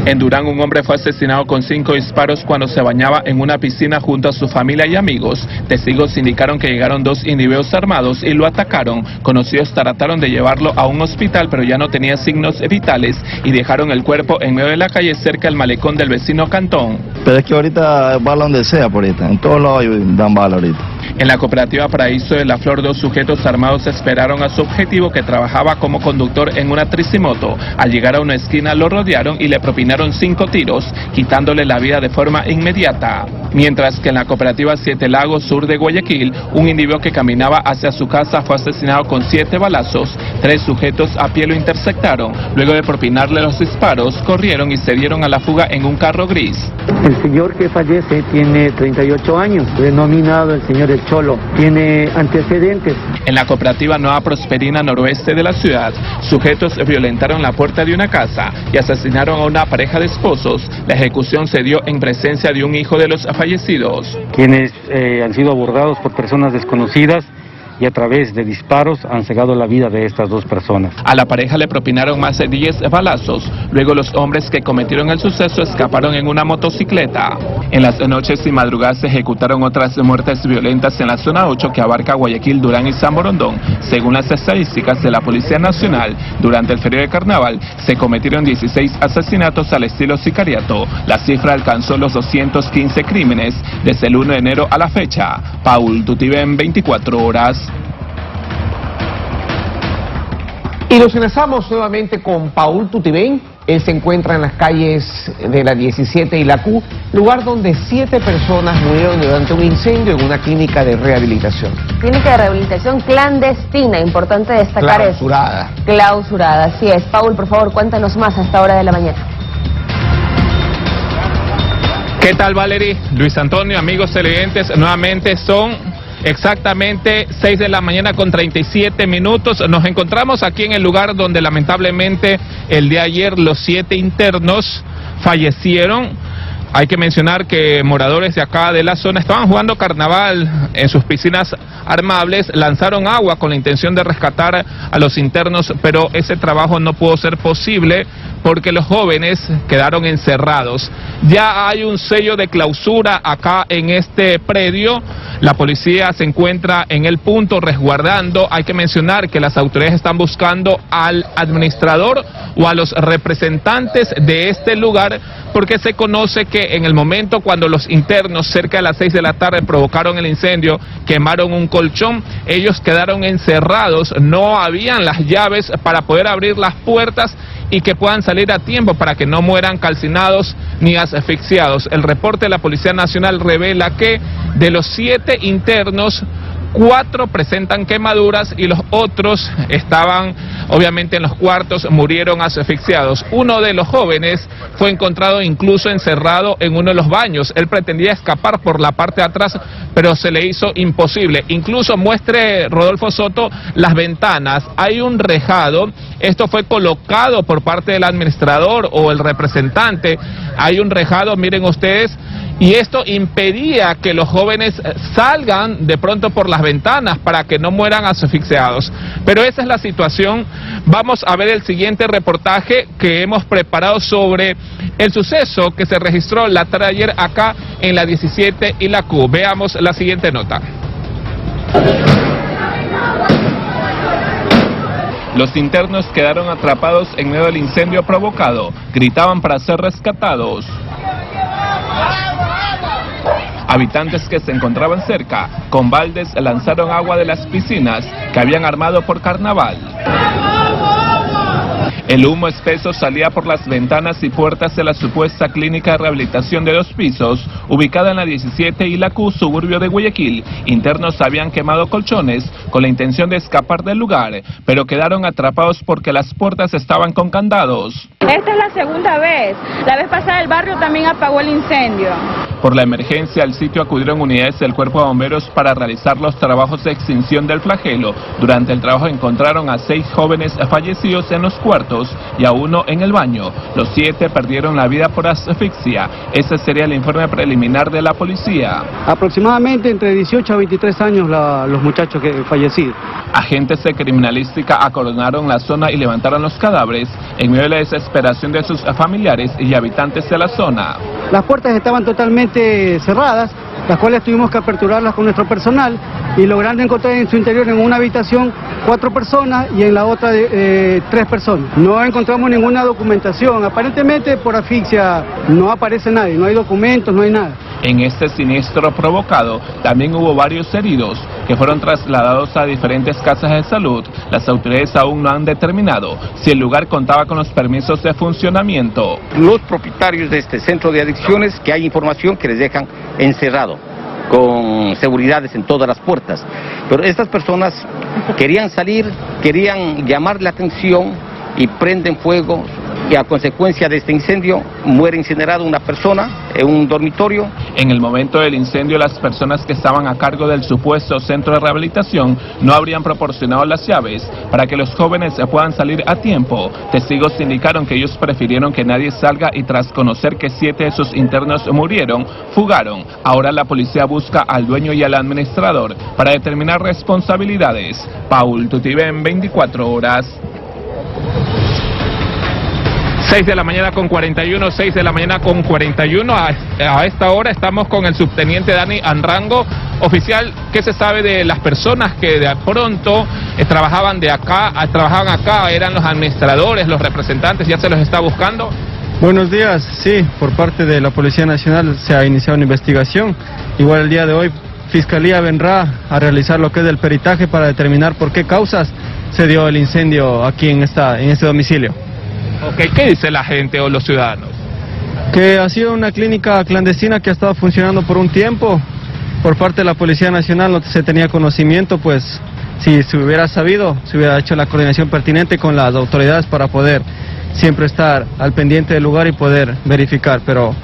En Durán, un hombre fue asesinado con 5 disparos cuando se bañaba en una piscina junto a su familia y amigos. Testigos indicaron que llegaron 2 individuos armados y lo atacaron. Conocidos trataron de llevarlo a un hospital, pero ya no tenía signos vitales y dejaron el cuerpo en medio de la calle cerca del malecón del vecino cantón. Pero es que ahorita bala donde sea, por ahorita. En todos lados dan bala ahorita. En la cooperativa Paraíso de la Flor, 2 sujetos armados esperaron a su objetivo, que trabajaba como conductor en una tricimoto. Al llegar a una esquina lo rodearon y le propinaron 5 tiros, quitándole la vida de forma inmediata. Mientras que en la cooperativa Siete Lagos Sur de Guayaquil, un individuo que caminaba hacia su casa fue asesinado con 7 balazos. 3 sujetos a pie lo interceptaron. Luego de propinarle los disparos, corrieron y se dieron a la fuga en un carro gris. El señor que fallece tiene 38 años, denominado el señor El Cholo. Tiene antecedentes. En la cooperativa Nueva Prosperina noroeste de la ciudad, sujetos violentaron la puerta de una casa y asesinaron a una pareja de esposos. La ejecución se dio en presencia de un hijo de los fallecidos. Quienes han sido abordados por personas desconocidas y a través de disparos han cegado la vida de estas 2 personas. A la pareja le propinaron más de 10 balazos. Luego los hombres que cometieron el suceso escaparon en una motocicleta. En las noches y madrugadas se ejecutaron otras muertes violentas en la zona 8 que abarca Guayaquil, Durán y San Borondón. Según las estadísticas de la Policía Nacional, durante el feriado de Carnaval se cometieron 16 asesinatos al estilo sicariato. La cifra alcanzó los 215 crímenes desde el 1 de enero a la fecha. Paul Tutibén, 24 horas. Y nos enlazamos nuevamente con Paul Tutibén. Él se encuentra en las calles de la 17 y la Q, lugar donde 7 personas murieron durante un incendio en una clínica de rehabilitación. Clínica de rehabilitación clandestina, importante destacar eso. Clausurada. Clausurada, así es. Paul, por favor, cuéntanos más a esta hora de la mañana. ¿Qué tal, Valerie? Luis Antonio, amigos televidentes, nuevamente son exactamente 6 de la mañana con 37 minutos. Nos encontramos aquí en el lugar donde lamentablemente el día de ayer los 7 internos fallecieron. Hay que mencionar que moradores de acá de la zona estaban jugando carnaval en sus piscinas armables, lanzaron agua con la intención de rescatar a los internos, pero ese trabajo no pudo ser posible porque los jóvenes quedaron encerrados. Ya hay un sello de clausura acá en este predio. La policía se encuentra en el punto resguardando. Hay que mencionar que las autoridades están buscando al administrador o a los representantes de este lugar, porque se conoce que en el momento cuando los internos cerca de las 6 de la tarde provocaron el incendio, quemaron un colchón, ellos quedaron encerrados, no habían las llaves para poder abrir las puertas y que puedan salir a tiempo para que no mueran calcinados ni asfixiados. El reporte de la Policía Nacional revela que de los 7 internos, 4 presentan quemaduras y los otros estaban obviamente en los cuartos, murieron asfixiados. Uno de los jóvenes fue encontrado incluso encerrado en uno de los baños. Él pretendía escapar por la parte de atrás, pero se le hizo imposible. Incluso muestre Rodolfo Soto las ventanas. Hay un rejado. Esto fue colocado por parte del administrador o el representante. Hay un rejado, miren ustedes. Y esto impedía que los jóvenes salgan de pronto por las ventanas para que no mueran asfixiados. Pero esa es la situación. Vamos a ver el siguiente reportaje que hemos preparado sobre el suceso que se registró la tarde de ayer acá en la 17 y la Q. Veamos la siguiente nota. Los internos quedaron atrapados en medio del incendio provocado. Gritaban para ser rescatados. Habitantes que se encontraban cerca, con baldes lanzaron agua de las piscinas que habían armado por carnaval. El humo espeso salía por las ventanas y puertas de la supuesta clínica de rehabilitación de 2 pisos, ubicada en la 17 y la Q, suburbio de Guayaquil. Internos habían quemado colchones con la intención de escapar del lugar, pero quedaron atrapados porque las puertas estaban con candados. Esta es la segunda vez. La vez pasada el barrio también apagó el incendio. Por la emergencia, al sitio acudieron unidades del Cuerpo de Bomberos para realizar los trabajos de extinción del flagelo. Durante el trabajo encontraron a 6 jóvenes fallecidos en los cuartos y a 1 en el baño. Los 7 perdieron la vida por asfixia. Ese sería el informe preliminar de la policía. Aproximadamente entre 18 a 23 años los muchachos que fallecidos. Agentes de criminalística acordonaron la zona y levantaron los cadáveres en medio de la desesperación de sus familiares y habitantes de la zona. Las puertas estaban totalmente cerradas, las cuales tuvimos que aperturarlas con nuestro personal y logrando encontrar en su interior en una habitación 4 personas y en la otra 3 personas. No encontramos ninguna documentación, aparentemente por asfixia no aparece nadie, no hay documentos, no hay nada. En este siniestro provocado también hubo varios heridos que fueron trasladados a diferentes casas de salud. Las autoridades aún no han determinado si el lugar contaba con los permisos de funcionamiento. Los propietarios de este centro de adicciones, que hay información que les dejan encerrado, con seguridades en todas las puertas. Pero estas personas querían salir, querían llamar la atención y prenden fuego, y a consecuencia de este incendio muere incinerada una persona en un dormitorio. En el momento del incendio, las personas que estaban a cargo del supuesto centro de rehabilitación no habrían proporcionado las llaves para que los jóvenes puedan salir a tiempo. Testigos indicaron que ellos prefirieron que nadie salga y tras conocer que 7 de sus internos murieron, fugaron. Ahora la policía busca al dueño y al administrador para determinar responsabilidades. Paul Tutibén, 24 horas. 6 de la mañana con 41, 6 de la mañana con 41. A esta hora estamos con el subteniente Dani Anrango. Oficial, ¿qué se sabe de las personas que de pronto trabajaban acá, eran los administradores, los representantes, ya se los está buscando? Buenos días, sí, por parte de la Policía Nacional se ha iniciado una investigación. Igual el día de hoy, Fiscalía vendrá a realizar lo que es el peritaje para determinar por qué causas se dio el incendio aquí en este domicilio. Ok, ¿qué dice la gente o los ciudadanos? Que ha sido una clínica clandestina que ha estado funcionando por un tiempo. Por parte de la Policía Nacional no se tenía conocimiento, pues si se hubiera sabido, se hubiera hecho la coordinación pertinente con las autoridades para poder siempre estar al pendiente del lugar y poder verificar. Pero,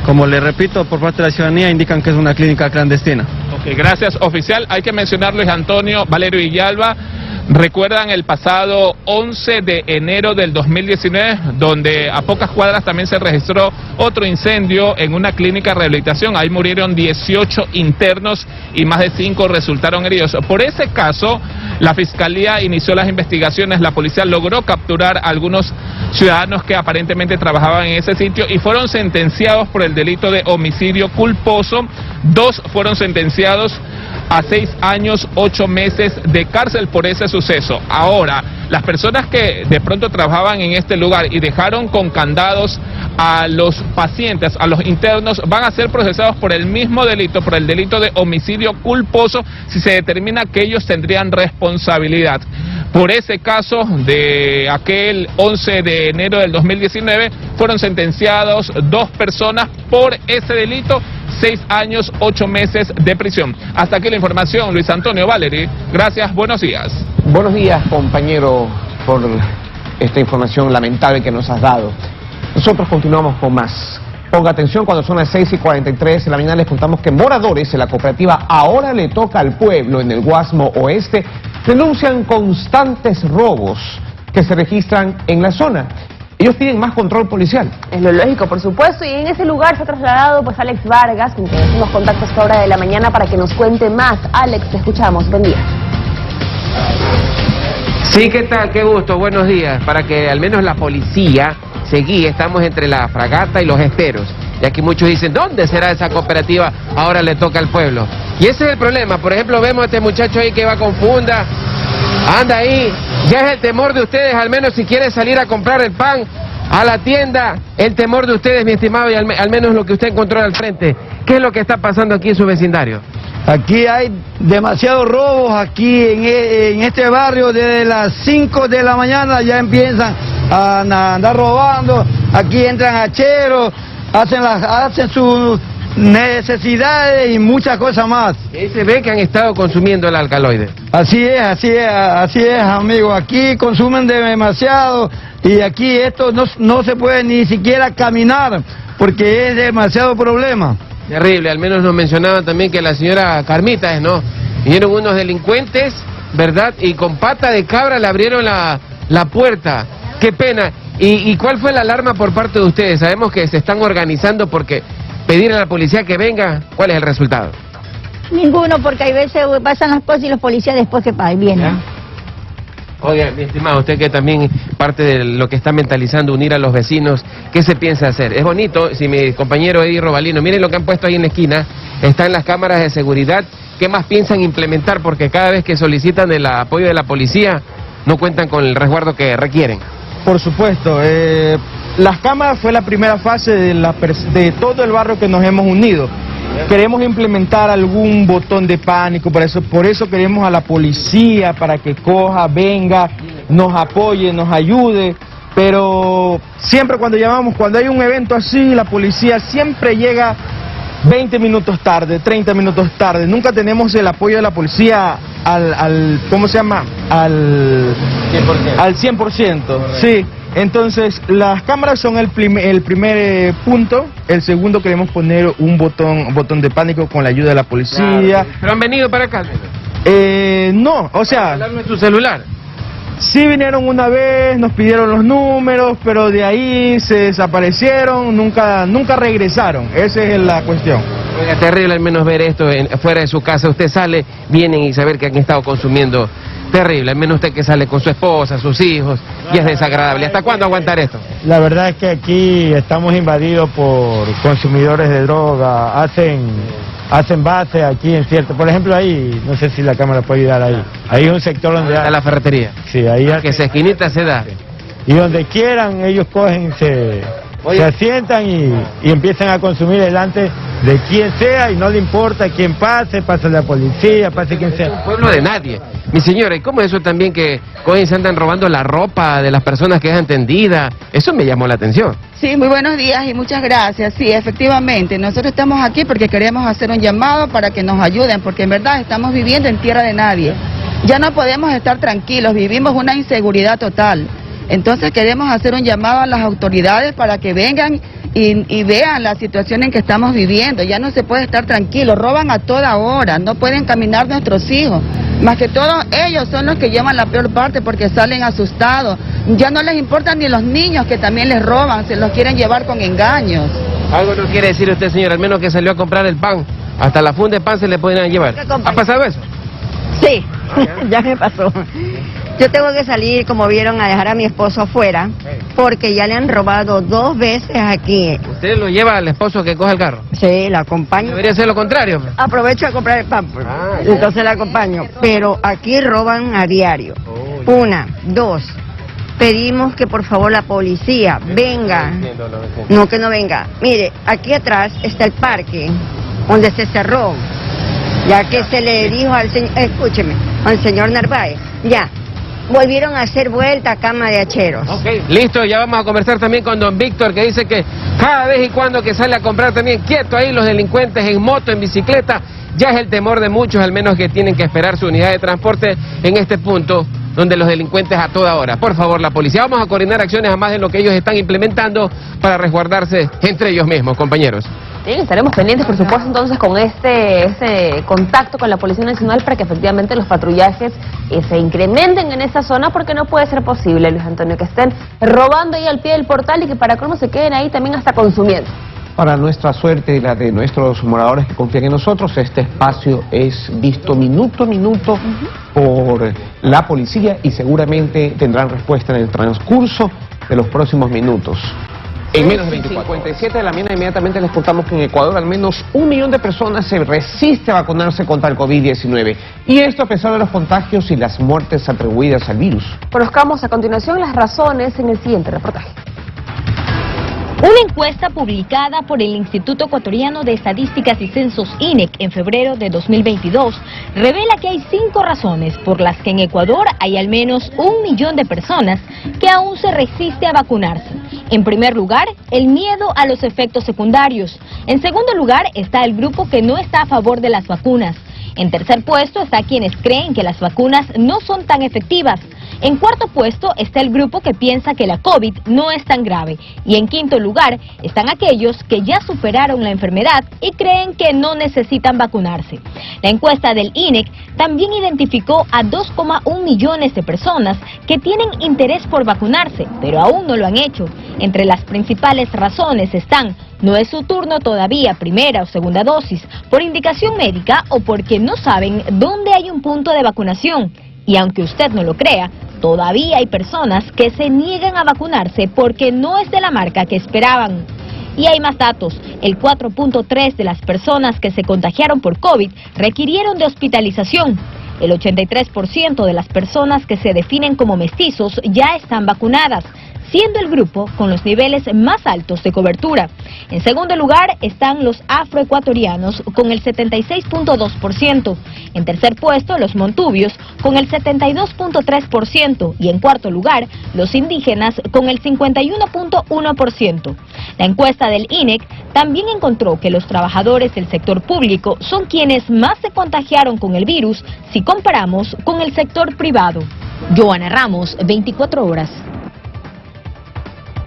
como le repito, por parte de la ciudadanía indican que es una clínica clandestina. Ok, gracias, oficial. Hay que mencionar, Luis Antonio, Valerio Villalba. Recuerdan el pasado 11 de enero del 2019, donde a pocas cuadras también se registró otro incendio en una clínica de rehabilitación. Ahí murieron 18 internos y más de 5 resultaron heridos. Por ese caso, la Fiscalía inició las investigaciones, la policía logró capturar a algunos ciudadanos que aparentemente trabajaban en ese sitio y fueron sentenciados por el delito de homicidio culposo. 2 fueron sentenciados a 6 años, 8 meses de cárcel por ese suceso. Ahora, las personas que de pronto trabajaban en este lugar y dejaron con candados a los pacientes, a los internos, van a ser procesados por el mismo delito, por el delito de homicidio culposo, si se determina que ellos tendrían responsabilidad. Por ese caso de aquel 11 de enero del 2019, fueron sentenciados 2 personas por ese delito, 6 años, 8 meses de prisión. Hasta aquí la información, Luis Antonio, Valerie. Gracias, buenos días. Buenos días, compañero, por esta información lamentable que nos has dado. Nosotros continuamos con más. Ponga atención, cuando son las 6:43 de la mañana les contamos que moradores de la cooperativa Ahora Le Toca al Pueblo en el Guasmo Oeste denuncian constantes robos que se registran en la zona. Ellos piden más control policial. Es lo lógico, por supuesto, y en ese lugar se ha trasladado pues Alex Vargas, con quien hicimos contacto a esta hora de la mañana para que nos cuente más. Alex, te escuchamos, buen día. Sí, ¿qué tal? Qué gusto, buenos días. Para que al menos la policía se guíe, estamos entre la fragata y los esteros. Y aquí muchos dicen, ¿dónde será esa cooperativa? Ahora Le Toca al Pueblo. Y ese es el problema. Por ejemplo, vemos a este muchacho ahí que va con funda, anda ahí. Ya es el temor de ustedes, al menos si quieren salir a comprar el pan a la tienda, el temor de ustedes, mi estimado, y al menos lo que usted encontró al frente. ¿Qué es lo que está pasando aquí en su vecindario? Aquí hay demasiados robos, aquí en este barrio desde las 5 de la mañana ya empiezan a andar robando, aquí entran hacheros, hacen sus necesidades y muchas cosas más. Y se ve que han estado consumiendo el alcaloide. Así es, amigo, aquí consumen demasiado y aquí esto no se puede ni siquiera caminar porque es demasiado problema. Terrible, al menos nos mencionaban también que la señora Carmita, ¿no? Vinieron unos delincuentes, ¿verdad? Y con pata de cabra le abrieron la puerta. Qué pena. ¿Y cuál fue la alarma por parte de ustedes? Sabemos que se están organizando porque pedir a la policía que venga, ¿cuál es el resultado? Ninguno, porque hay veces pasan las cosas y los policías después que vienen. Oiga, mi estimado, usted que también parte de lo que está mentalizando unir a los vecinos, ¿qué se piensa hacer? Es bonito, si mi compañero Eddie Robalino, miren lo que han puesto ahí en la esquina, están las cámaras de seguridad, ¿qué más piensan implementar? Porque cada vez que solicitan el apoyo de la policía, no cuentan con el resguardo que requieren. Por supuesto, las cámaras fue la primera fase de todo el barrio que nos hemos unido. Queremos implementar algún botón de pánico, por eso queremos a la policía para que coja, venga, nos apoye, nos ayude, pero siempre cuando llamamos, cuando hay un evento así, la policía siempre llega 20 minutos tarde, 30 minutos tarde. Nunca tenemos el apoyo de la policía ¿cómo se llama? Al 100%. Sí. Entonces, las cámaras son el primer punto. El segundo, queremos poner un botón de pánico con la ayuda de la policía. Claro. ¿Pero han venido para acá? No, o sea... ¿Hablarme tu celular? Sí vinieron una vez, nos pidieron los números, pero de ahí se desaparecieron, nunca regresaron. Esa es la cuestión. Oiga, terrible al menos ver esto fuera de su casa. Usted sale, vienen y saber que han estado consumiendo. Terrible, al menos usted que sale con su esposa, sus hijos, y es desagradable. ¿Hasta cuándo aguantar esto? La verdad es que aquí estamos invadidos por consumidores de droga, hacen base aquí en cierto, por ejemplo ahí, no sé si la cámara puede ayudar ahí, ahí es un sector donde hay la ferretería. Sí, ahí que esa esquinita se da. Y donde quieran ellos cogen, se asientan y empiezan a consumir delante de quien sea y no le importa quién pase la policía, pase quien sea. Es un pueblo de nadie. Mi señora, ¿y cómo es eso también que cogen se andan robando la ropa de las personas que dejan tendida? Eso me llamó la atención. Sí, muy buenos días y muchas gracias. Sí, efectivamente, nosotros estamos aquí porque queremos hacer un llamado para que nos ayuden, porque en verdad estamos viviendo en tierra de nadie. Ya no podemos estar tranquilos, vivimos una inseguridad total. Entonces queremos hacer un llamado a las autoridades para que vengan y vean la situación en que estamos viviendo. Ya no se puede estar tranquilo, roban a toda hora, no pueden caminar nuestros hijos. Más que todo ellos son los que llevan la peor parte porque salen asustados. Ya no les importan ni los niños que también les roban, se los quieren llevar con engaños. Algo no quiere decir usted, señor, al menos que salió a comprar el pan. Hasta la funda de pan se le pueden llevar. ¿Ha pasado eso? Sí, ya me pasó. Yo tengo que salir, como vieron, a dejar a mi esposo afuera, porque ya le han robado 2 veces aquí. ¿Usted lo lleva al esposo que coge el carro? Sí, la acompaño. Debería ser lo contrario. Aprovecho a comprar el pan, entonces la acompaño. Pero aquí roban a diario. 1, 2. Pedimos que por favor la policía venga. No, que no venga. Mire, aquí atrás está el parque, donde se cerró. Ya que se le dijo al señor, escúcheme, al señor Narváez, ya. Volvieron a hacer vuelta a cama de hacheros. Ok, listo, ya vamos a conversar también con don Víctor, que dice que cada vez y cuando que sale a comprar también quieto ahí los delincuentes en moto, en bicicleta, ya es el temor de muchos, al menos que tienen que esperar su unidad de transporte en este punto, donde los delincuentes a toda hora. Por favor, la policía, vamos a coordinar acciones a más de lo que ellos están implementando para resguardarse entre ellos mismos, compañeros. Sí, estaremos pendientes, por supuesto, entonces con este contacto con la Policía Nacional para que efectivamente los patrullajes se incrementen en esta zona, porque no puede ser posible, Luis Antonio, que estén robando ahí al pie del portal y que para cómo se queden ahí también hasta consumiendo. Para nuestra suerte y la de nuestros moradores que confían en nosotros, este espacio es visto minuto a minuto por la policía y seguramente tendrán respuesta en el transcurso de los próximos minutos. En menos de 57 de la mañana inmediatamente les contamos que en Ecuador al menos 1 millón de personas se resiste a vacunarse contra el COVID-19. Y esto a pesar de los contagios y las muertes atribuidas al virus. Conozcamos a continuación las razones en el siguiente reportaje. Una encuesta publicada por el Instituto Ecuatoriano de Estadísticas y Censos INEC en febrero de 2022 revela que hay 5 razones por las que en Ecuador hay al menos 1 millón de personas que aún se resiste a vacunarse. En primer lugar, el miedo a los efectos secundarios. En segundo lugar está el grupo que no está a favor de las vacunas. En tercer puesto está quienes creen que las vacunas no son tan efectivas. En cuarto puesto está el grupo que piensa que la COVID no es tan grave. Y en quinto lugar están aquellos que ya superaron la enfermedad y creen que no necesitan vacunarse. La encuesta del INEC también identificó a 2,1 millones de personas que tienen interés por vacunarse, pero aún no lo han hecho. Entre las principales razones están: no es su turno todavía, primera o segunda dosis, por indicación médica o porque no saben dónde hay un punto de vacunación. Y aunque usted no lo crea, todavía hay personas que se niegan a vacunarse porque no es de la marca que esperaban. Y hay más datos. El 4.3% de las personas que se contagiaron por COVID requirieron de hospitalización. El 83% de las personas que se definen como mestizos ya están vacunadas. siendo el grupo con los niveles más altos de cobertura. En segundo lugar están los afroecuatorianos con el 76.2%. En tercer puesto, los montubios con el 72.3% y en cuarto lugar, los indígenas con el 51.1%. La encuesta del INEC también encontró que los trabajadores del sector público son quienes más se contagiaron con el virus si comparamos con el sector privado. Joana Ramos, 24 horas.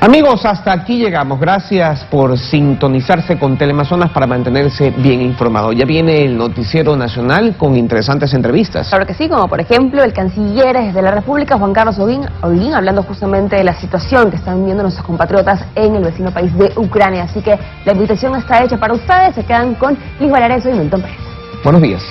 Amigos, hasta aquí llegamos. Gracias por sintonizarse con Teleamazonas para mantenerse bien informado. Ya viene el Noticiero Nacional con interesantes entrevistas. Claro que sí, como por ejemplo el canciller de la República, Juan Carlos Holguín, hablando justamente de la situación que están viviendo nuestros compatriotas en el vecino país de Ucrania. Así que la invitación está hecha para ustedes. Se quedan con Liz Valareso y Milton Pérez. Buenos días.